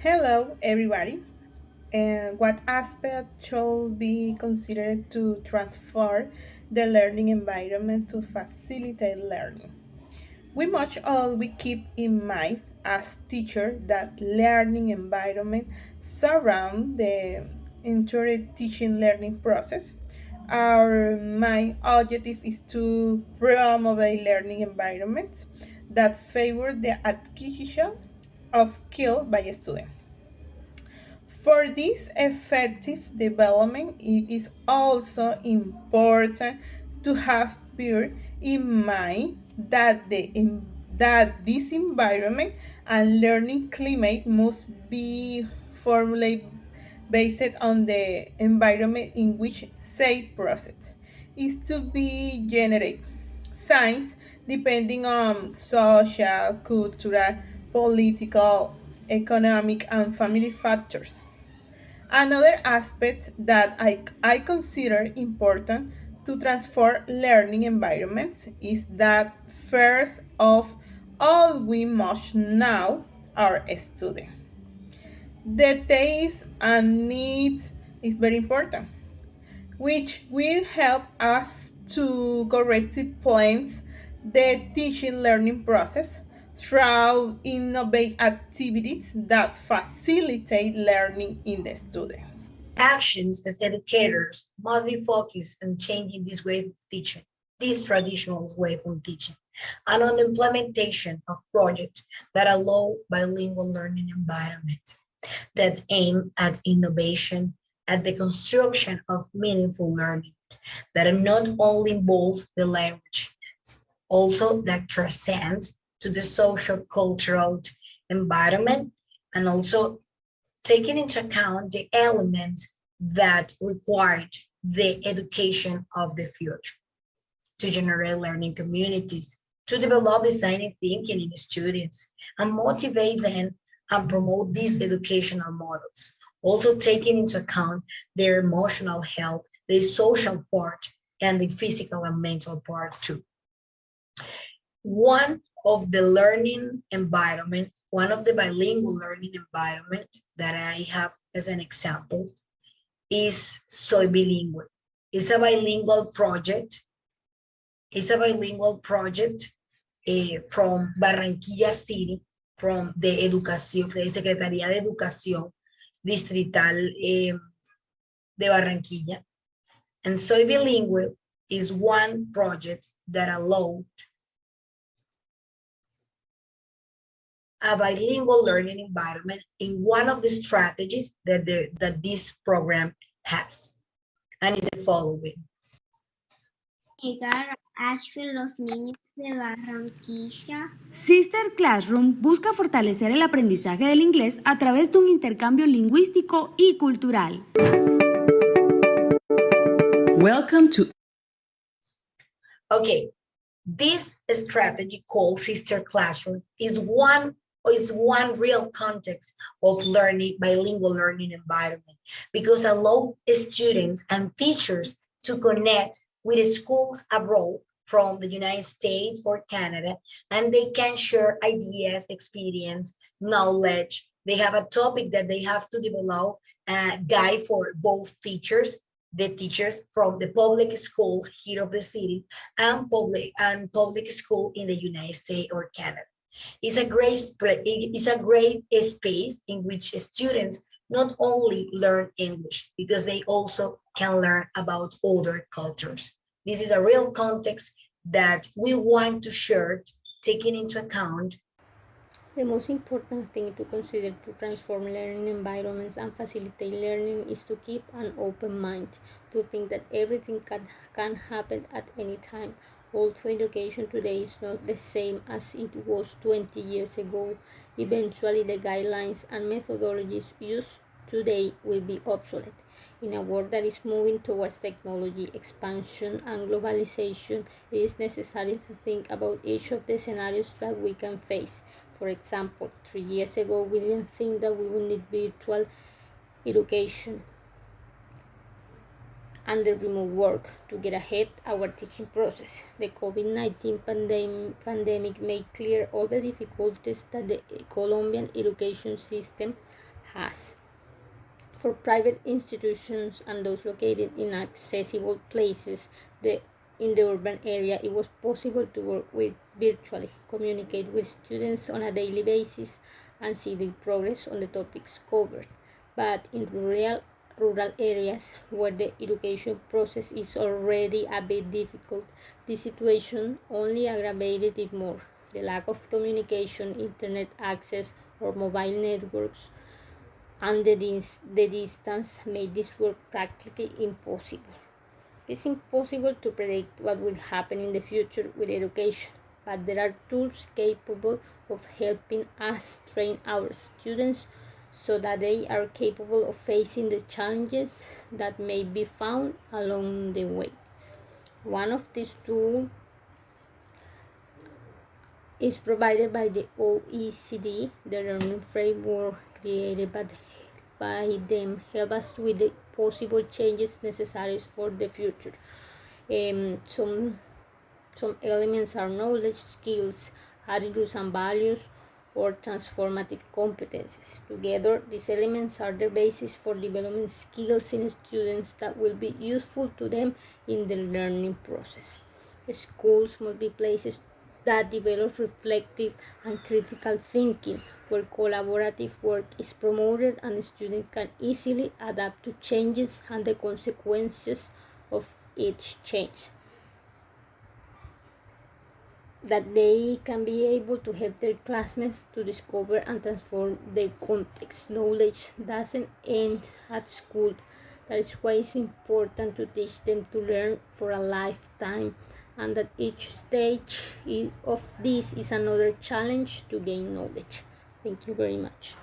Hello, everybody. And what aspect should be considered to transform the learning environment to facilitate learning? We must always keep in mind as teachers that learning environment surround the entire teaching learning process. Our main objective is to promote learning environments that favor the acquisition of skill by students. For this effective development, it is also important to have bear in mind that this environment and learning climate must be formulated based on the environment in which said process is to be generated. Science, depending on social, cultural, political, economic, and family factors. Another aspect that I consider important to transform learning environments is that first of all we must know our student. The taste and needs is very important, which will help us to correctly plan the teaching learning process through innovate activities that facilitate learning in the students. Actions as educators must be focused on changing this way of teaching, this traditional way of teaching, and on the implementation of projects that allow bilingual learning environments that aim at innovation, at the construction of meaningful learning that not only involve the language, also that transcend to the social cultural environment and also taking into account the elements that required the education of the future to generate learning communities, to develop design thinking in students, and motivate them and promote these educational models. Also taking into account their emotional health, their social part, and the physical and mental part too. One of the learning environment, one of the bilingual learning environment that I have as an example is Soy Bilingual. It's a bilingual project. It's a bilingual project from Barranquilla City, from the Educación, de Secretaría de Educación Distrital de Barranquilla. And Soy Bilingual is one project that allowed a bilingual learning environment in one of the strategies that this program has. And is the following. Llegar a Asheville los niños de Barranquilla. Sister Classroom busca fortalecer el aprendizaje del inglés a través de un intercambio lingüístico y cultural. Welcome to. Okay, this strategy called Sister Classroom is one real context of learning, bilingual learning environment, because allow students and teachers to connect with schools abroad from the United States or Canada, and they can share ideas, experience, knowledge. They have a topic that they have to develop, a guide for both teachers, the teachers from the public schools here of the city and public school in the United States or Canada. It's a great space in which students not only learn English, because they also can learn about other cultures. This is a real context that we want to share, taking into account The most important thing to consider to transform learning environments and facilitate learning is to keep an open mind, to think that everything can happen at any time. Although education today is not the same as it was 20 years ago, eventually the guidelines and methodologies used today will be obsolete. In a world that is moving towards technology expansion and globalization, it is necessary to think about each of the scenarios that we can face. For example, 3 years ago, we didn't think that we would need virtual education and the remote work to get ahead our teaching process. The COVID-19 pandemic made clear all the difficulties that the Colombian education system has. For private institutions and those located in accessible places in the urban area, it was possible to work with virtually, communicate with students on a daily basis, and see the progress on the topics covered. But in rural areas where the education process is already a bit difficult, this situation only aggravated it more. The lack of communication, internet access, or mobile networks and the distance made this work practically impossible. It's impossible to predict what will happen in the future with education, but there are tools capable of helping us train our students so that they are capable of facing the challenges that may be found along the way. One of these tools is provided by the OECD, the learning framework created by them help us with the possible changes necessary for the future. Some elements are knowledge, skills, attitudes and values, or transformative competencies. Together, these elements are the basis for developing skills in students that will be useful to them in the learning process. Schools must be places that develop reflective and critical thinking, where collaborative work is promoted and students can easily adapt to changes and the consequences of each change. That they can be able to help their classmates to discover and transform their context. Knowledge doesn't end at school. That is why it's important to teach them to learn for a lifetime, and that each stage of this is another challenge to gain knowledge. Thank you very much.